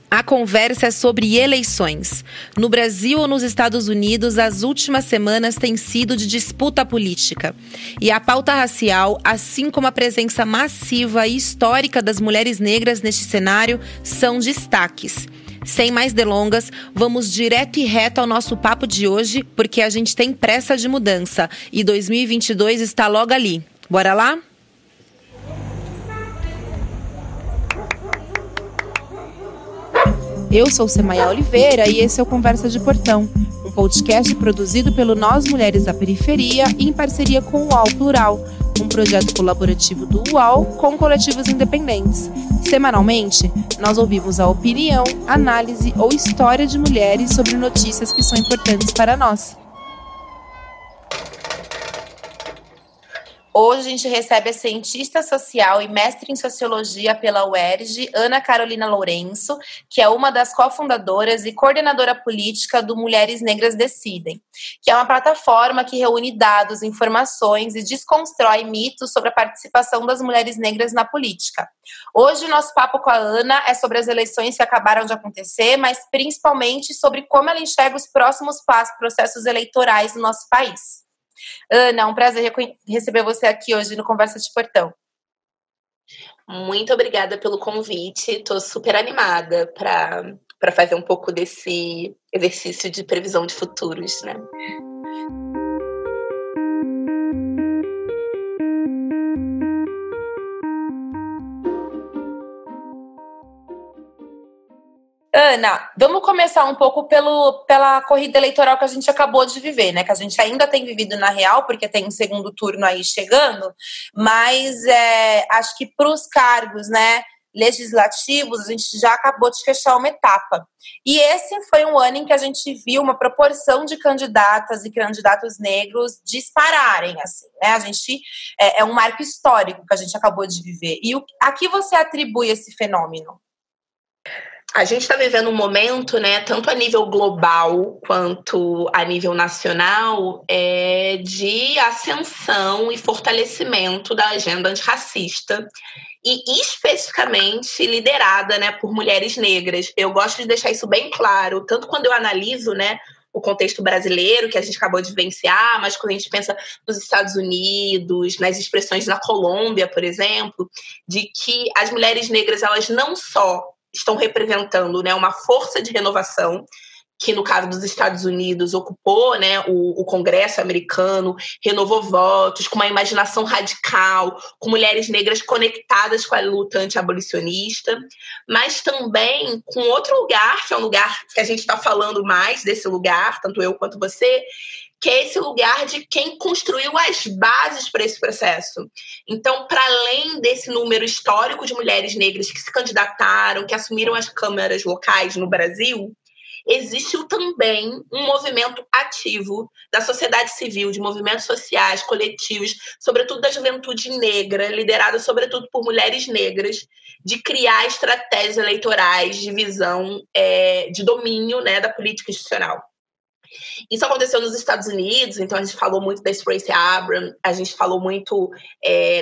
A conversa é sobre eleições. No Brasil ou nos Estados Unidos, as últimas semanas têm sido de disputa política. E a pauta racial, assim como a presença massiva e histórica das mulheres negras neste cenário, são destaques. Sem mais delongas, vamos direto e reto ao nosso papo de hoje, porque a gente tem pressa de mudança e 2022 está logo ali. Bora lá? Eu sou Semaia Oliveira e esse é o Conversa de Portão, um podcast produzido pelo Nós Mulheres da Periferia em parceria com o UOL Plural, um projeto colaborativo do UOL com coletivos independentes. Semanalmente, nós ouvimos a opinião, análise ou história de mulheres sobre notícias que são importantes para nós. Hoje a gente recebe a cientista social e mestre em sociologia pela UERJ, Ana Carolina Lourenço, que é uma das cofundadoras e coordenadora política do Mulheres Negras Decidem, que é uma plataforma que reúne dados, informações e desconstrói mitos sobre a participação das mulheres negras na política. Hoje o nosso papo com a Ana é sobre as eleições que acabaram de acontecer, mas principalmente sobre como ela enxerga os próximos processos eleitorais no nosso país. Ana, é um prazer receber você aqui hoje no Conversa de Portão. Muito obrigada pelo convite. Estou super animada para fazer um pouco desse exercício de previsão de futuros, né? Ana, vamos começar um pouco pela corrida eleitoral que a gente acabou de viver, né? Que a gente ainda tem vivido na real, porque tem um segundo turno aí chegando, mas acho que para os cargos, né, legislativos, a gente já acabou de fechar uma etapa. E esse foi um ano em que a gente viu uma proporção de candidatas e candidatos negros dispararem, assim, né? A gente é um marco histórico que a gente acabou de viver. E a que você atribui esse fenômeno? A gente está vivendo um momento, né, tanto a nível global quanto a nível nacional, de ascensão e fortalecimento da agenda antirracista e especificamente liderada, né, por mulheres negras. Eu gosto de deixar isso bem claro, tanto quando eu analiso, né, o contexto brasileiro que a gente acabou de vivenciar, mas quando a gente pensa nos Estados Unidos, nas expressões na Colômbia, por exemplo, de que as mulheres negras, elas não só estão representando, né, uma força de renovação que, no caso dos Estados Unidos, ocupou, né, o Congresso americano, renovou votos, com uma imaginação radical, com mulheres negras conectadas com a luta anti-abolicionista, mas também com outro lugar, que é um lugar que a gente está falando mais desse lugar, tanto eu quanto você, que é esse lugar de quem construiu as bases para esse processo. Então, para além desse número histórico de mulheres negras que se candidataram, que assumiram as câmaras locais no Brasil, existiu também um movimento ativo da sociedade civil, de movimentos sociais, coletivos, sobretudo da juventude negra, liderada sobretudo por mulheres negras, de criar estratégias eleitorais de visão, de domínio, né, da política institucional. Isso aconteceu nos Estados Unidos, então a gente falou muito da Stacey Abrams, a gente falou muito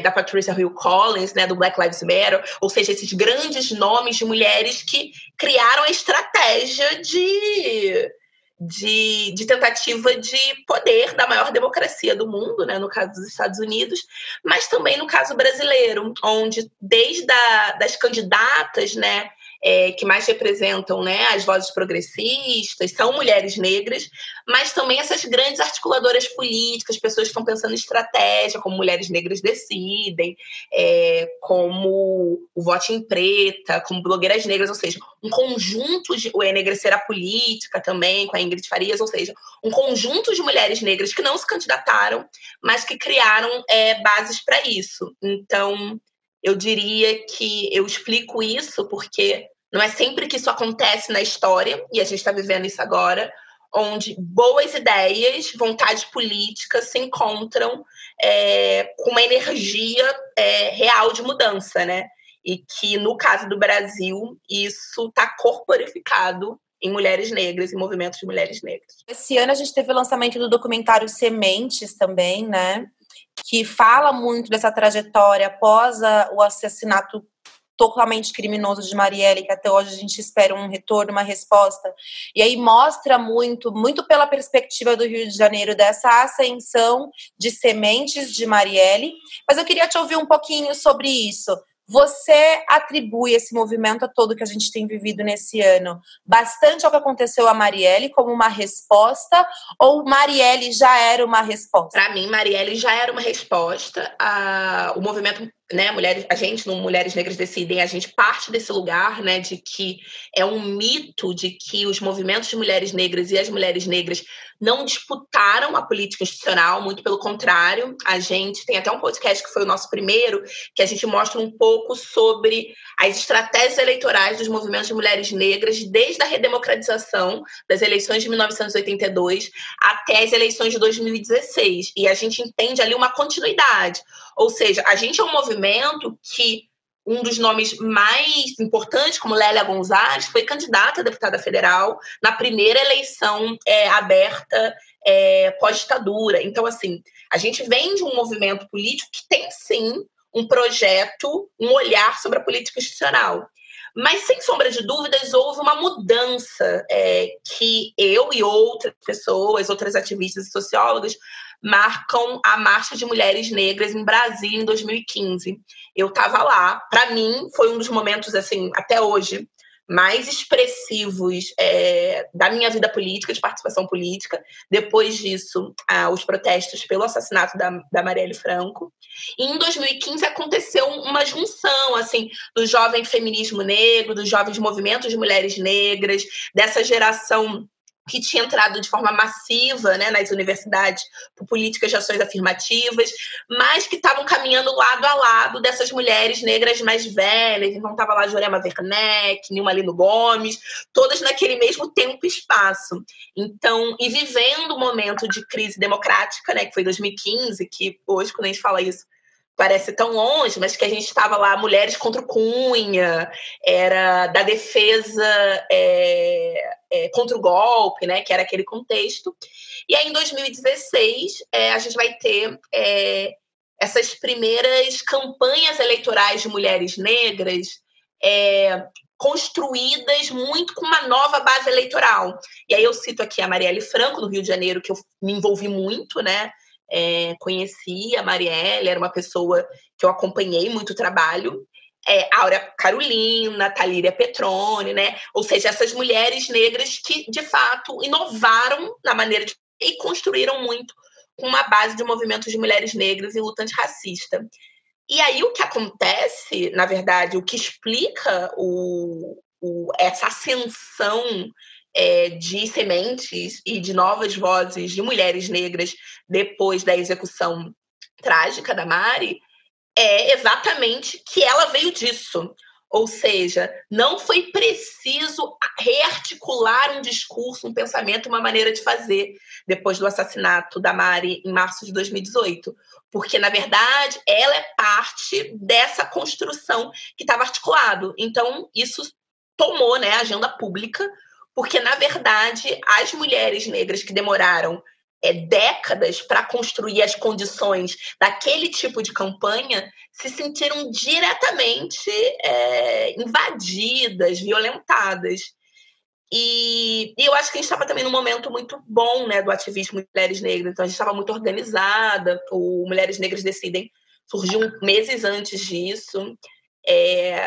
da Patricia Hill Collins, né, do Black Lives Matter, ou seja, esses grandes nomes de mulheres que criaram a estratégia de tentativa de poder da maior democracia do mundo, né, no caso dos Estados Unidos, mas também no caso brasileiro, onde desde das candidatas, né, que mais representam, né, as vozes progressistas, são mulheres negras, mas também essas grandes articuladoras políticas, pessoas que estão pensando em estratégia, como Mulheres Negras Decidem, como o Voto em Preta, como Blogueiras Negras, ou seja, um conjunto de... O Enegrecer a Política também, com a Ingrid Farias, ou seja, um conjunto de mulheres negras que não se candidataram, mas que criaram bases para isso. Então, eu diria que eu explico isso porque não é sempre que isso acontece na história, e a gente está vivendo isso agora, onde boas ideias, vontade política se encontram com uma energia real de mudança, né? E que, no caso do Brasil, isso está corporificado em mulheres negras, em movimentos de mulheres negras. Esse ano a gente teve o lançamento do documentário Sementes também, né? Que fala muito dessa trajetória após o assassinato totalmente criminoso de Marielle, que até hoje a gente espera um retorno, uma resposta. E aí mostra muito pela perspectiva do Rio de Janeiro, dessa ascensão de sementes de Marielle. Mas eu queria te ouvir um pouquinho sobre isso. Você atribui esse movimento todo que a gente tem vivido nesse ano bastante ao que aconteceu a Marielle como uma resposta, ou Marielle já era uma resposta? Para mim, Marielle já era uma resposta. O movimento, né, a gente no Mulheres Negras Decidem, a gente parte desse lugar, né, de que é um mito de que os movimentos de mulheres negras e as mulheres negras não disputaram a política institucional, muito pelo contrário. A gente tem até um podcast que foi o nosso primeiro, que a gente mostra um pouco sobre as estratégias eleitorais dos movimentos de mulheres negras desde a redemocratização das eleições de 1982 até as eleições de 2016. E a gente entende ali uma continuidade. Ou seja, a gente é um movimento que um dos nomes mais importantes, como Lélia Gonzalez, foi candidata a deputada federal na primeira eleição aberta pós-ditadura. Então, assim, a gente vem de um movimento político que tem, sim, um projeto, um olhar sobre a política institucional. Mas, sem sombra de dúvidas, houve uma mudança que eu e outras pessoas, outras ativistas e sociólogas, marcam a Marcha de Mulheres Negras em Brasília em 2015. Eu estava lá. Para mim, foi um dos momentos, assim, até hoje, mais expressivos da minha vida política, de participação política. Depois disso, os protestos pelo assassinato da Marielle Franco. E em 2015 aconteceu uma junção, assim, do jovem feminismo negro, dos jovens movimentos de mulheres negras, dessa geração que tinha entrado de forma massiva, né, nas universidades por políticas de ações afirmativas, mas que estavam caminhando lado a lado dessas mulheres negras mais velhas. Então estava lá Jurema Werneck, Nilma Lino Gomes, todas naquele mesmo tempo e espaço. Então, e vivendo um momento de crise democrática, né, que foi 2015, que hoje, quando a gente fala isso, parece tão longe, mas que a gente estava lá, mulheres contra o Cunha, era da defesa contra o golpe, né, que era aquele contexto. E aí, em 2016, a gente vai ter essas primeiras campanhas eleitorais de mulheres negras construídas muito com uma nova base eleitoral. E aí eu cito aqui a Marielle Franco, do Rio de Janeiro, que eu me envolvi muito, né? Conheci a Marielle, era uma pessoa que eu acompanhei muito o trabalho. Áurea Carolina, Talíria Petrone, né? Ou seja, essas mulheres negras que, de fato, inovaram na maneira de... e construíram muito com uma base de movimentos de mulheres negras e luta antirracista. E aí o que acontece, na verdade, o que explica essa ascensão de sementes e de novas vozes de mulheres negras depois da execução trágica da Mari, é exatamente que ela veio disso. Ou seja, não foi preciso rearticular um discurso, um pensamento, uma maneira de fazer depois do assassinato da Mari em março de 2018. Porque, na verdade, ela é parte dessa construção que estava articulado. Então, isso tomou, né, a agenda pública, porque, na verdade, as mulheres negras que demoraram décadas para construir as condições daquele tipo de campanha se sentiram diretamente invadidas, violentadas. E eu acho que a gente estava também num momento muito bom, né, do ativismo de mulheres negras. Então, a gente estava muito organizada. O Mulheres Negras Decidem surgiu meses antes disso.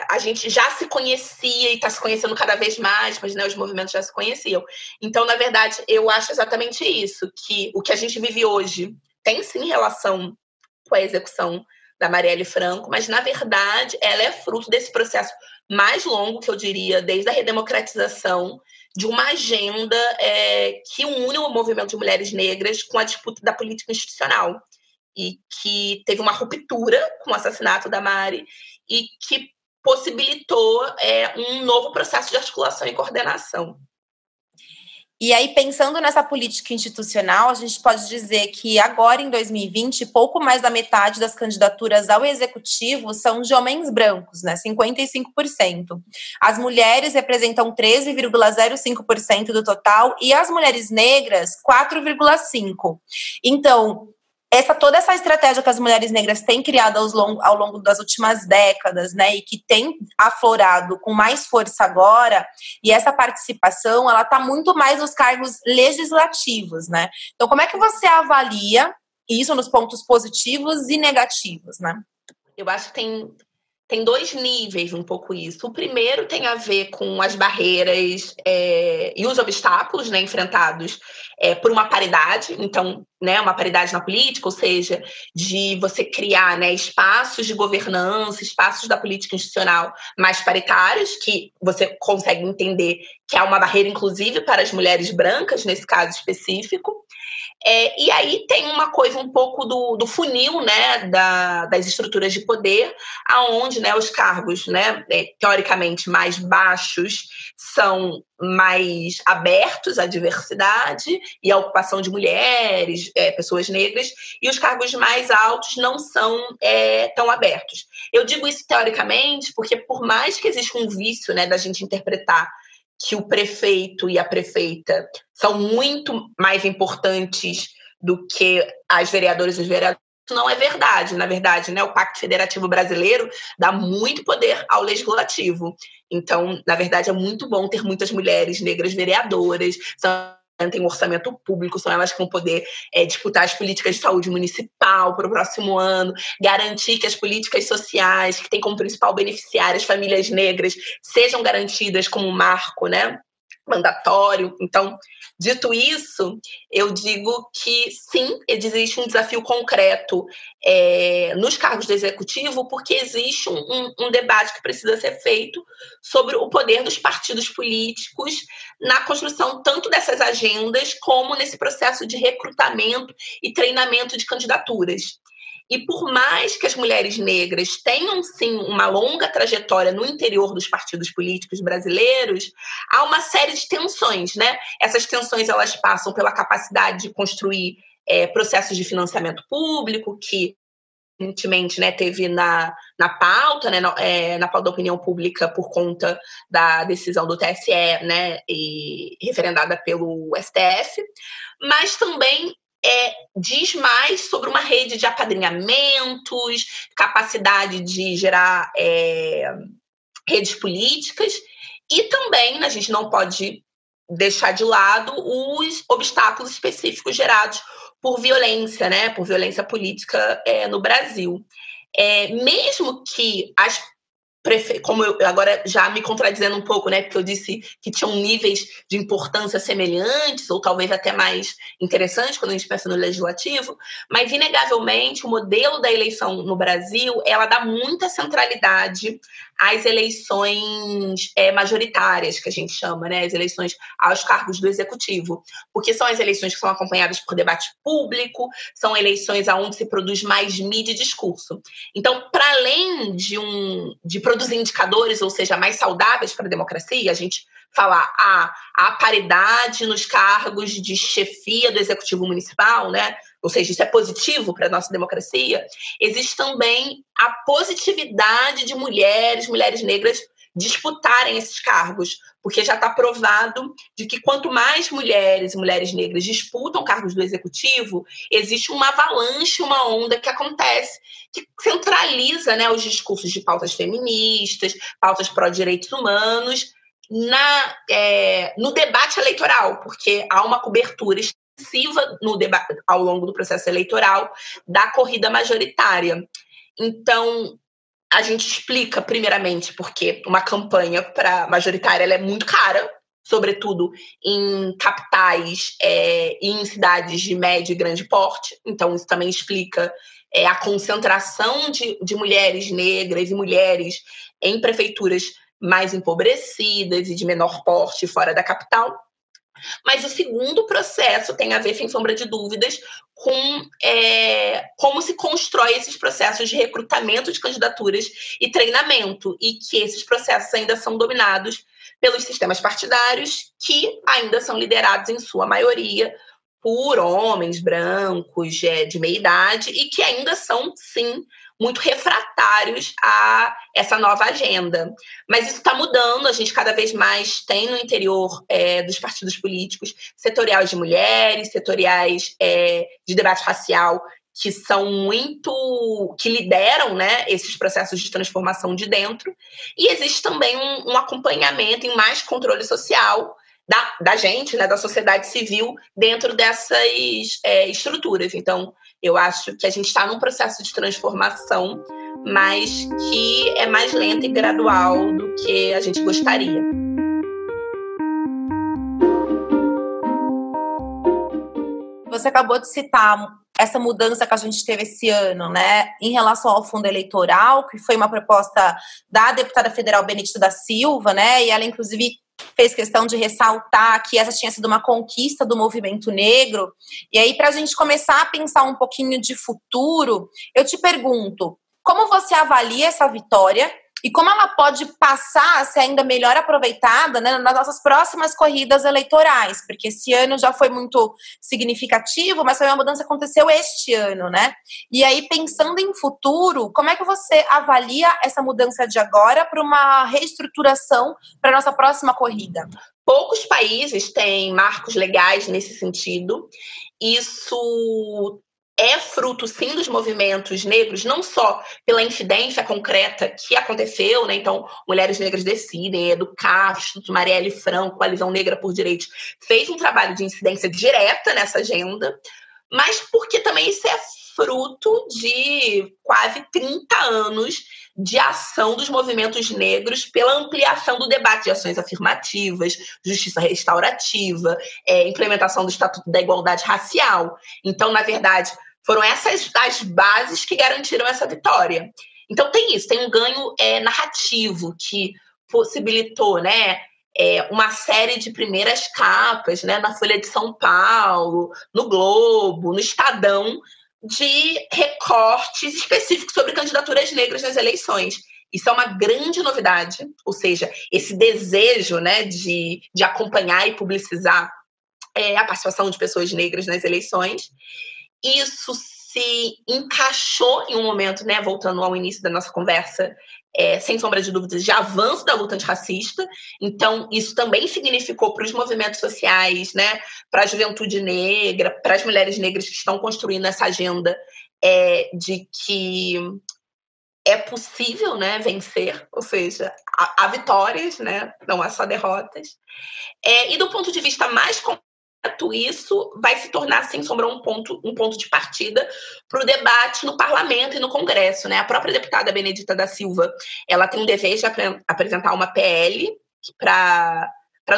A gente já se conhecia e está se conhecendo cada vez mais, mas, né, os movimentos já se conheciam. Então, na verdade, eu acho exatamente isso, que o que a gente vive hoje tem, sim, relação com a execução da Marielle Franco, mas, na verdade, ela é fruto desse processo mais longo, que eu diria, desde a redemocratização, de uma agenda que une o movimento de mulheres negras com a disputa da política institucional, e que teve uma ruptura com o assassinato da Mari e que possibilitou um novo processo de articulação e coordenação. E aí, pensando nessa política institucional, a gente pode dizer que agora, em 2020, pouco mais da metade das candidaturas ao executivo são de homens brancos, né? 55%. As mulheres representam 13,05% do total e as mulheres negras, 4,5%. Então, toda essa estratégia que as mulheres negras têm criado ao longo das últimas décadas, né, e que tem aflorado com mais força agora, e essa participação, ela está muito mais nos cargos legislativos, né? Então, como é que você avalia isso nos pontos positivos e negativos, né? Eu acho que tem dois níveis um pouco isso. O primeiro tem a ver com as barreiras e os obstáculos, né, enfrentados por uma paridade. Então, né, uma paridade na política, ou seja, de você criar, né, espaços de governança, espaços da política institucional mais paritários, que você consegue entender que há uma barreira, inclusive, para as mulheres brancas, nesse caso específico. E aí tem uma coisa um pouco do funil, né, das estruturas de poder, aonde, né, os cargos, né, teoricamente mais baixos são mais abertos à diversidade e à ocupação de mulheres, pessoas negras, e os cargos mais altos não são tão abertos. Eu digo isso teoricamente porque, por mais que exista um vício, né, da gente interpretar que o prefeito e a prefeita são muito mais importantes do que as vereadoras e os vereadores, isso não é verdade. Na verdade, né, o Pacto Federativo Brasileiro dá muito poder ao legislativo. Então, na verdade, é muito bom ter muitas mulheres negras vereadoras, tem um orçamento público, são elas que vão poder disputar as políticas de saúde municipal para o próximo ano, garantir que as políticas sociais, que têm como principal beneficiário as famílias negras, sejam garantidas como um marco, né, mandatório. Então, dito isso, eu digo que sim, existe um desafio concreto nos cargos do executivo, porque existe um debate que precisa ser feito sobre o poder dos partidos políticos na construção tanto dessas agendas como nesse processo de recrutamento e treinamento de candidaturas. E por mais que as mulheres negras tenham, sim, uma longa trajetória no interior dos partidos políticos brasileiros, há uma série de tensões, né? Essas tensões, elas passam pela capacidade de construir processos de financiamento público, que recentemente, né, teve na pauta, né, na pauta da opinião pública por conta da decisão do TSE, né, e referendada pelo STF, mas também diz mais sobre uma rede de apadrinhamentos, capacidade de gerar redes políticas, e também a gente não pode deixar de lado os obstáculos específicos gerados por violência, né, por violência política no Brasil. Mesmo que as como eu agora já me contradizendo um pouco, né, porque eu disse que tinham níveis de importância semelhantes, ou talvez até mais interessantes quando a gente pensa no legislativo, mas inegavelmente o modelo da eleição no Brasil, ela dá muita centralidade às eleições majoritárias, que a gente chama, né, as eleições aos cargos do executivo, porque são as eleições que são acompanhadas por debate público, são eleições onde se produz mais mídia e discurso. Então, para além de produzir indicadores, ou seja, mais saudáveis para a democracia, a gente falar a paridade nos cargos de chefia do executivo municipal, né? Ou seja, isso é positivo para a nossa democracia, existe também a positividade de mulheres negras disputarem esses cargos, porque já está provado de que quanto mais mulheres e mulheres negras disputam cargos do executivo, existe uma avalanche, uma onda que acontece, que centraliza, né, os discursos de pautas feministas, pautas pró-direitos humanos, no debate eleitoral, porque há uma cobertura extensiva no debate, ao longo do processo eleitoral da corrida majoritária. Então, a gente explica, primeiramente, porque uma campanha majoritária ela é muito cara, sobretudo em capitais e em cidades de médio e grande porte. Então, isso também explica a concentração de mulheres negras e mulheres em prefeituras mais empobrecidas e de menor porte fora da capital. Mas o segundo processo tem a ver, sem sombra de dúvidas, com como se constrói esses processos de recrutamento de candidaturas e treinamento, e que esses processos ainda são dominados pelos sistemas partidários, que ainda são liderados, em sua maioria, por homens brancos de meia idade, e que ainda são, sim, muito refratários a essa nova agenda. Mas isso está mudando, a gente cada vez mais tem no interior dos partidos políticos setoriais de mulheres, setoriais de debate racial, que são muito, que lideram, né, esses processos de transformação de dentro, e existe também um acompanhamento e mais controle social da gente, né, da sociedade civil, dentro dessas estruturas. Então, eu acho que a gente está num processo de transformação, mas que é mais lento e gradual do que a gente gostaria. Você acabou de citar essa mudança que a gente teve esse ano, né, em relação ao fundo eleitoral, que foi uma proposta da deputada federal Benedita da Silva, né, e ela, inclusive, fez questão de ressaltar que essa tinha sido uma conquista do movimento negro. E aí, para a gente começar a pensar um pouquinho de futuro, eu te pergunto, como você avalia essa vitória e como ela pode passar a ser ainda melhor aproveitada, né, nas nossas próximas corridas eleitorais? Porque esse ano já foi muito significativo, mas foi uma mudança que aconteceu este ano, né? E aí, pensando em futuro, como é que você avalia essa mudança de agora para uma reestruturação para a nossa próxima corrida? Poucos países têm marcos legais nesse sentido. Isso é fruto, sim, dos movimentos negros, não só pela incidência concreta que aconteceu, né? Então, Mulheres Negras Decidem, Educar, Instituto Marielle Franco, Coalizão Negra por Direitos, fez um trabalho de incidência direta nessa agenda, mas porque também isso é fruto de quase 30 anos de ação dos movimentos negros pela ampliação do debate de ações afirmativas, justiça restaurativa, implementação do Estatuto da Igualdade Racial. Então, na verdade, foram essas as bases que garantiram essa vitória. Então, tem isso, tem um ganho narrativo que possibilitou, né, uma série de primeiras capas, né, na Folha de São Paulo, no Globo, no Estadão, de recortes específicos sobre candidaturas negras nas eleições. Isso é uma grande novidade, ou seja, esse desejo, né, de acompanhar e publicizar a participação de pessoas negras nas eleições. Isso se encaixou em um momento, né, voltando ao início da nossa conversa, sem sombra de dúvidas, de avanço da luta antirracista. Então, isso também significou para os movimentos sociais, né, para a juventude negra, para as mulheres negras que estão construindo essa agenda de que é possível, né, vencer, ou seja, há vitórias, né, não há só derrotas. E do ponto de vista mais concreto, isso vai se tornar, sem sombra, um ponto de partida para o debate no parlamento e no Congresso, né? A própria deputada Benedita da Silva, ela tem um dever de apresentar uma PL para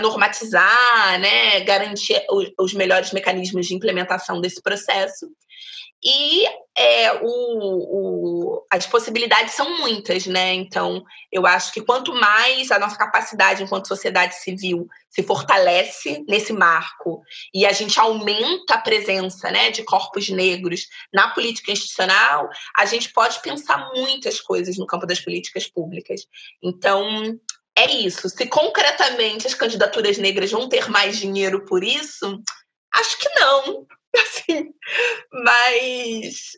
normatizar, né, garantir os melhores mecanismos de implementação desse processo. E as possibilidades são muitas, né? Então, eu acho que quanto mais a nossa capacidade enquanto sociedade civil se fortalece nesse marco e a gente aumenta a presença, né, de corpos negros na política institucional, a gente pode pensar muitas coisas no campo das políticas públicas. Então, é isso. Se concretamente as candidaturas negras vão ter mais dinheiro por isso, acho que não. Assim, mas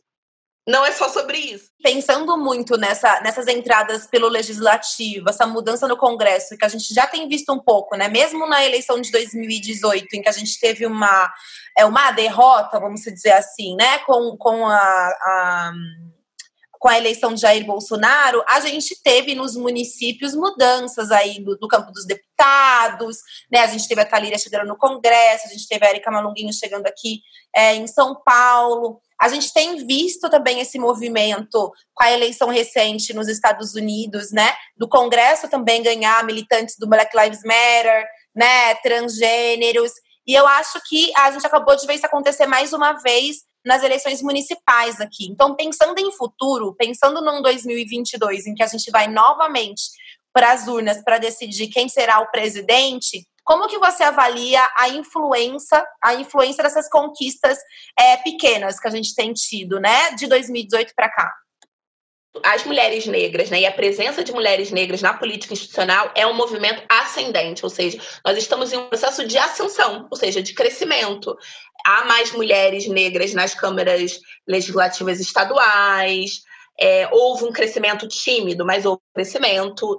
não é só sobre isso. Pensando muito nessas entradas pelo legislativo, essa mudança no Congresso, que a gente já tem visto um pouco, né? Mesmo na eleição de 2018, em que a gente teve uma derrota, vamos dizer assim, né? Com a eleição de Jair Bolsonaro, a gente teve nos municípios mudanças aí do campo dos deputados, né? A gente teve a Thalíria chegando no Congresso, a gente teve a Érica Malunguinho chegando aqui em São Paulo. A gente tem visto também esse movimento com a eleição recente nos Estados Unidos, né? Do Congresso também ganhar militantes do Black Lives Matter, né? Transgêneros. E eu acho que a gente acabou de ver isso acontecer mais uma vez nas eleições municipais aqui. Então, pensando em futuro, pensando num 2022, em que a gente vai novamente para as urnas para decidir quem será o presidente, como que você avalia a influência dessas conquistas pequenas que a gente tem tido, né, de 2018 para cá? As mulheres negras, né, e a presença de mulheres negras na política institucional é um movimento ascendente, ou seja, nós estamos em um processo de ascensão, ou seja, de crescimento. Há mais mulheres negras nas câmaras legislativas estaduais, houve um crescimento tímido, mas houve um crescimento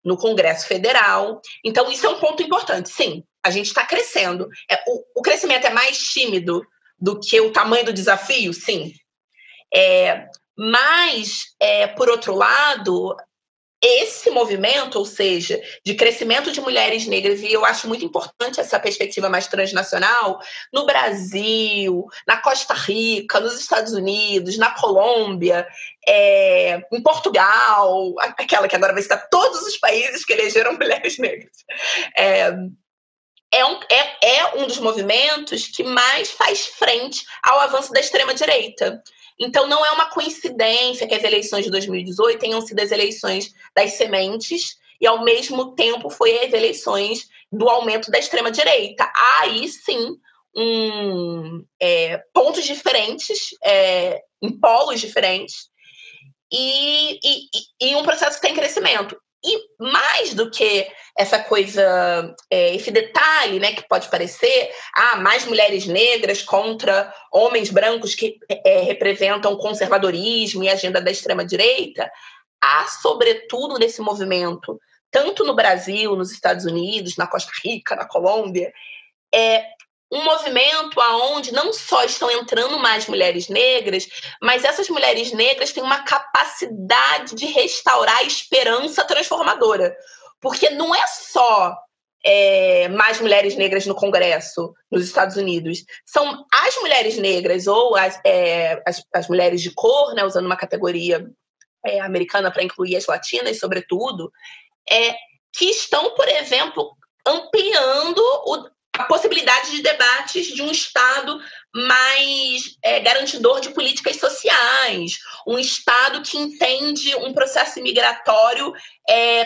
no Congresso Federal. Então, isso é um ponto importante. Sim, a gente está crescendo. O crescimento é mais tímido do que o tamanho do desafio? Sim. Mas, por outro lado, esse movimento, ou seja, de crescimento de mulheres negras, e eu acho muito importante essa perspectiva mais transnacional, no Brasil, na Costa Rica, nos Estados Unidos, na Colômbia, em Portugal, aquela que agora vai citar todos os países que elegeram mulheres negras. É um dos movimentos que mais faz frente ao avanço da extrema-direita. Então, não é uma coincidência que as eleições de 2018 tenham sido as eleições das sementes e, ao mesmo tempo, foi as eleições do aumento da extrema-direita. Há aí, sim, pontos diferentes, em polos diferentes, e um processo que tem crescimento. E mais do que essa coisa, esse detalhe, né, que pode parecer, mais mulheres negras contra homens brancos que representam o conservadorismo e a agenda da extrema-direita, há, sobretudo, nesse movimento, tanto no Brasil, nos Estados Unidos, na Costa Rica, na Colômbia, um movimento onde não só estão entrando mais mulheres negras, mas essas mulheres negras têm uma capacidade de restaurar a esperança transformadora. Porque não é só mais mulheres negras no Congresso, nos Estados Unidos. São as mulheres negras ou as mulheres de cor, né, usando uma categoria americana para incluir as latinas, sobretudo, que estão, por exemplo, ampliando a possibilidade de debates de um Estado mais garantidor de políticas sociais, um Estado que entende um processo migratório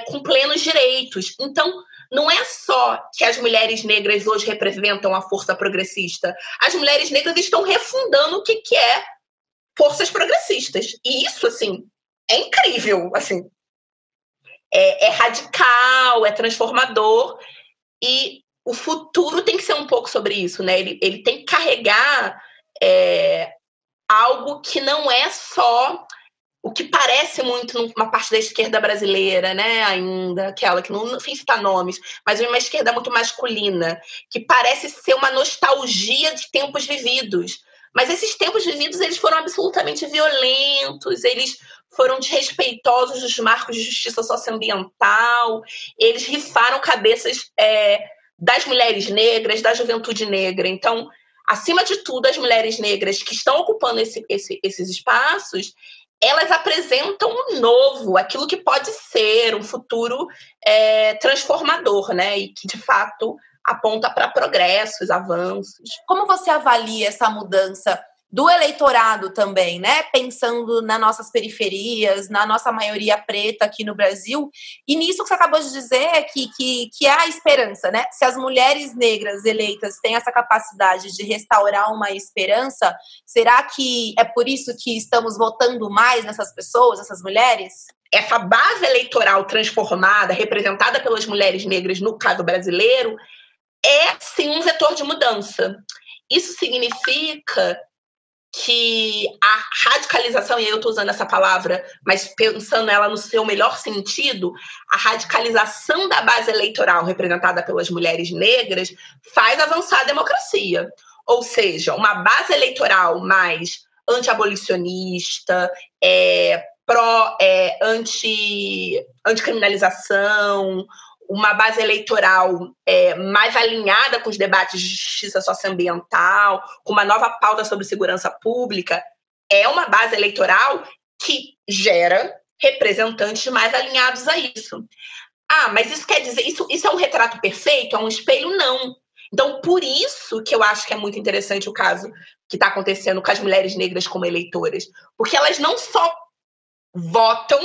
com plenos direitos. Então, não é só que as mulheres negras hoje representam a força progressista, as mulheres negras estão refundando o que é forças progressistas. E isso, assim, é incrível, assim. É radical, é transformador, e o futuro tem que ser um pouco sobre isso, né? Ele tem que carregar algo que não é só o que parece muito numa parte da esquerda brasileira, né? Ainda, aquela que não sei citar nomes, mas uma esquerda muito masculina, que parece ser uma nostalgia de tempos vividos. Mas esses tempos vividos, eles foram absolutamente violentos, eles foram desrespeitosos dos marcos de justiça socioambiental, eles rifaram cabeças das mulheres negras, da juventude negra. Então, acima de tudo, as mulheres negras que estão ocupando esses espaços, elas apresentam um novo, aquilo que pode ser um futuro transformador, né? E que, de fato, aponta para progressos, avanços. Como você avalia essa mudança do eleitorado também, né? Pensando nas nossas periferias, na nossa maioria preta aqui no Brasil, e nisso que você acabou de dizer que há esperança, né? Se as mulheres negras eleitas têm essa capacidade de restaurar uma esperança, será que é por isso que estamos votando mais nessas pessoas, nessas mulheres? Essa base eleitoral transformada, representada pelas mulheres negras, no caso brasileiro, é sim um vetor de mudança. Isso significa que a radicalização, e aí eu estou usando essa palavra, mas pensando ela no seu melhor sentido, a radicalização da base eleitoral representada pelas mulheres negras faz avançar a democracia. Ou seja, uma base eleitoral mais anti-abolicionista, anticriminalização, uma base eleitoral mais alinhada com os debates de justiça socioambiental, com uma nova pauta sobre segurança pública, é uma base eleitoral que gera representantes mais alinhados a isso. Mas isso quer dizer, isso é um retrato perfeito? É um espelho? Não. Então, por isso que eu acho que é muito interessante o caso que está acontecendo com as mulheres negras como eleitoras, porque elas não só votam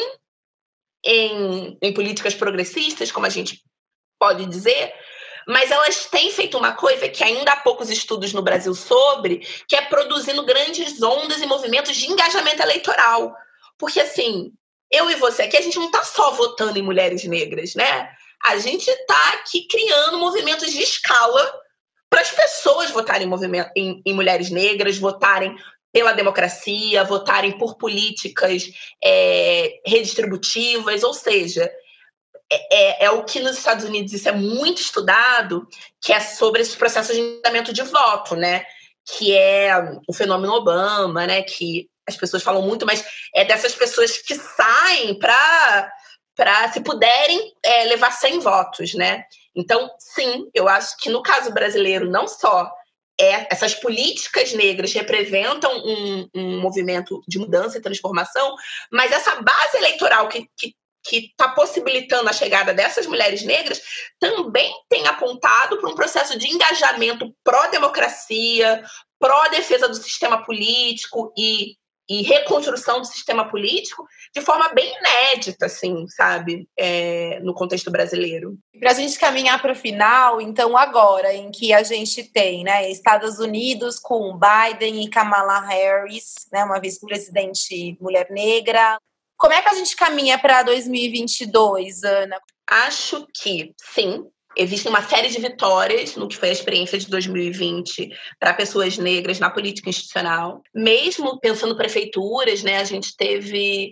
em políticas progressistas, como a gente pode dizer, mas elas têm feito uma coisa que ainda há poucos estudos no Brasil sobre, que é produzindo grandes ondas e movimentos de engajamento eleitoral. Porque, assim, eu e você aqui, a gente não está só votando em mulheres negras, né? A gente está aqui criando movimentos de escala para as pessoas votarem em mulheres negras, votarem pela democracia, votarem por políticas redistributivas, ou seja, é o que nos Estados Unidos isso é muito estudado, que é sobre esses processos de engajamento de voto, né? Que é o fenômeno Obama, né? Que as pessoas falam muito, mas é dessas pessoas que saem para, se puderem, levar 100 votos, né? Então, sim, eu acho que no caso brasileiro, não só essas políticas negras representam um movimento de mudança e transformação, mas essa base eleitoral que está possibilitando a chegada dessas mulheres negras também tem apontado para um processo de engajamento pró-democracia, pró-defesa do sistema político e reconstrução do sistema político de forma bem inédita, assim, sabe? No contexto brasileiro. Para a gente caminhar para o final, então, agora, em que a gente tem, né, Estados Unidos com Biden e Kamala Harris, né, uma vice-presidente mulher negra, como é que a gente caminha para 2022, Ana? Acho que, sim, existe uma série de vitórias no que foi a experiência de 2020 para pessoas negras na política institucional. Mesmo pensando prefeituras, né, a gente teve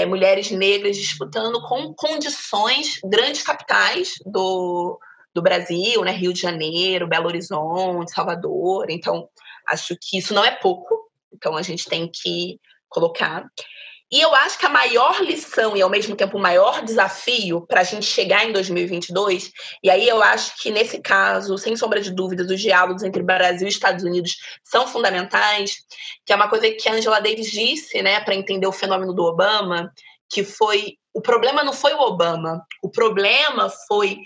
mulheres negras disputando com condições grandes capitais do Brasil, né, Rio de Janeiro, Belo Horizonte, Salvador. Então, acho que isso não é pouco. Então, a gente tem que colocar. E eu acho que a maior lição e, ao mesmo tempo, o maior desafio para a gente chegar em 2022, e aí eu acho que, nesse caso, sem sombra de dúvidas, os diálogos entre Brasil e Estados Unidos são fundamentais, que é uma coisa que a Angela Davis disse, né, para entender o fenômeno do Obama, que foi... O problema não foi o Obama, o problema foi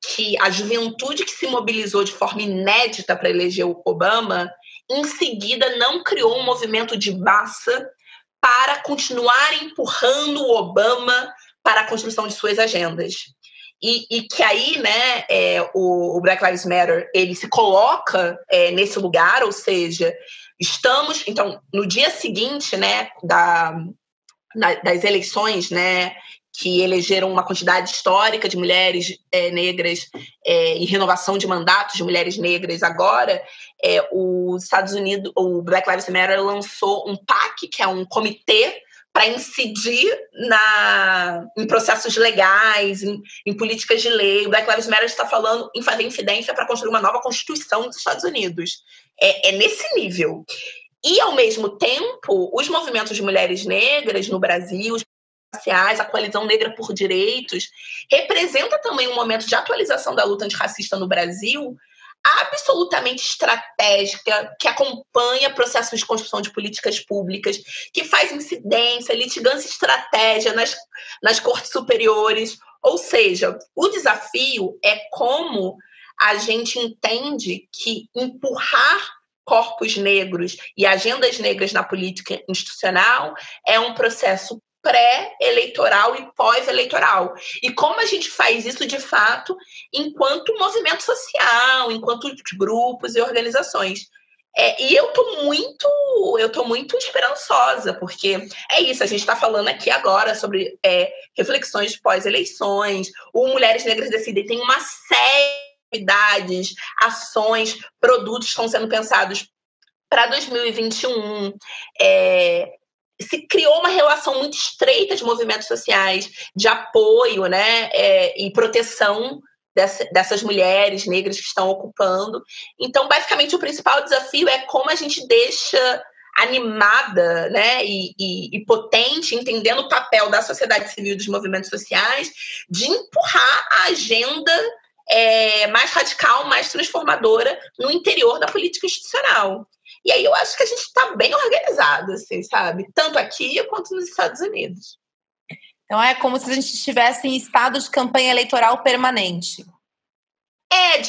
que a juventude que se mobilizou de forma inédita para eleger o Obama, em seguida não criou um movimento de massa para continuar empurrando o Obama para a construção de suas agendas. E que aí, né, o Black Lives Matter, ele se coloca nesse lugar, ou seja, estamos... Então, no dia seguinte, né, das eleições, né, que elegeram uma quantidade histórica de mulheres negras e renovação de mandatos de mulheres negras agora, os Estados Unidos, o Black Lives Matter lançou um PAC, que é um comitê para incidir em processos legais, em políticas de lei. O Black Lives Matter está falando em fazer incidência para construir uma nova Constituição dos Estados Unidos. É nesse nível. E, ao mesmo tempo, os movimentos de mulheres negras no Brasil, a Coalizão Negra por Direitos, representa também um momento de atualização da luta antirracista no Brasil, absolutamente estratégica, que acompanha processos de construção de políticas públicas, que faz incidência, litigância e estratégia nas cortes superiores. Ou seja, o desafio é como a gente entende que empurrar corpos negros e agendas negras na política institucional é um processo pré-eleitoral e pós-eleitoral. E como a gente faz isso, de fato, enquanto movimento social, enquanto grupos e organizações. E eu tô muito esperançosa, porque é isso, a gente está falando aqui agora sobre reflexões de pós-eleições, o Mulheres Negras Decidem tem uma série de atividades, ações, produtos que estão sendo pensados para 2021, se criou uma relação muito estreita de movimentos sociais, de apoio, né, e proteção dessas mulheres negras que estão ocupando. Então, basicamente, o principal desafio é como a gente deixa animada, né, e potente, entendendo o papel da sociedade civil e dos movimentos sociais, de empurrar a agenda mais radical, mais transformadora no interior da política institucional. E aí eu acho que a gente está bem organizado, assim, sabe? Tanto aqui quanto nos Estados Unidos. Então é como se a gente estivesse em estado de campanha eleitoral permanente.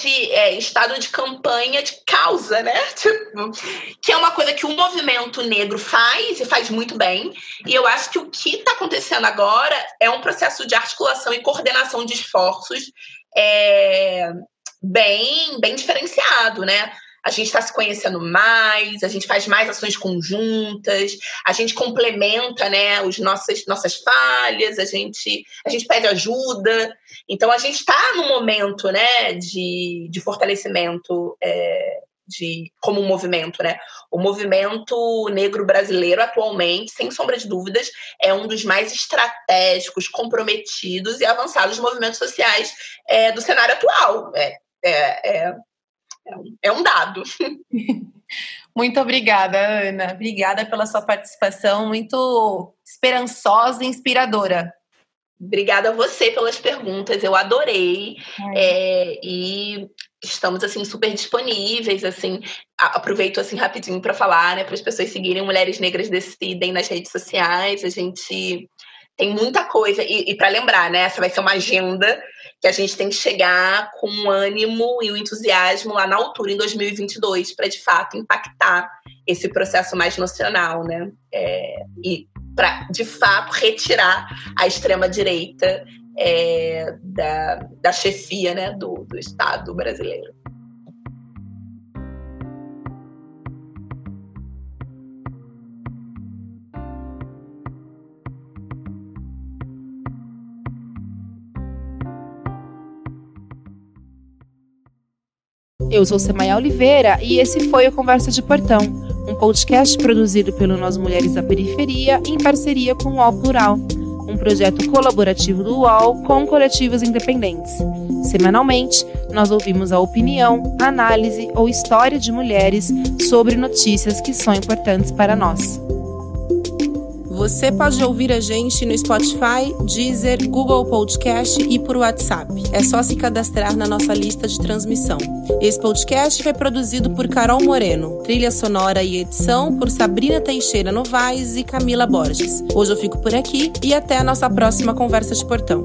De estado de campanha de causa, né? Tipo, que é uma coisa que o movimento negro faz, e faz muito bem. E eu acho que o que está acontecendo agora é um processo de articulação e coordenação de esforços bem diferenciado, né? A gente está se conhecendo mais, a gente faz mais ações conjuntas, a gente complementa, né, nossas falhas, a gente pede ajuda. Então, a gente está num momento, né, de fortalecimento como um movimento, né? O movimento negro brasileiro, atualmente, sem sombra de dúvidas, é um dos mais estratégicos, comprometidos e avançados movimentos sociais do cenário atual. É um dado. Muito obrigada, Ana. Obrigada pela sua participação, muito esperançosa e inspiradora. Obrigada a você pelas perguntas, eu adorei. E estamos assim super disponíveis, assim. Aproveito assim rapidinho para falar, né, para as pessoas seguirem Mulheres Negras Decidem nas redes sociais. A gente tem muita coisa e para lembrar, né, essa vai ser uma agenda que a gente tem que chegar com o ânimo e o entusiasmo lá na altura em 2022 para de fato impactar esse processo mais nacional, né? E para, de fato, retirar a extrema-direita da chefia, né, do Estado brasileiro. Eu sou Semaia Oliveira e esse foi o Conversa de Portão, um podcast produzido pelo Nós Mulheres da Periferia em parceria com o UOL Plural, um projeto colaborativo do UOL com coletivos independentes. Semanalmente, nós ouvimos a opinião, análise ou história de mulheres sobre notícias que são importantes para nós. Você pode ouvir a gente no Spotify, Deezer, Google Podcast e por WhatsApp. É só se cadastrar na nossa lista de transmissão. Esse podcast foi produzido por Carol Moreno, trilha sonora e edição por Sabrina Teixeira Novaes e Camila Borges. Hoje eu fico por aqui e até a nossa próxima Conversa de Portão.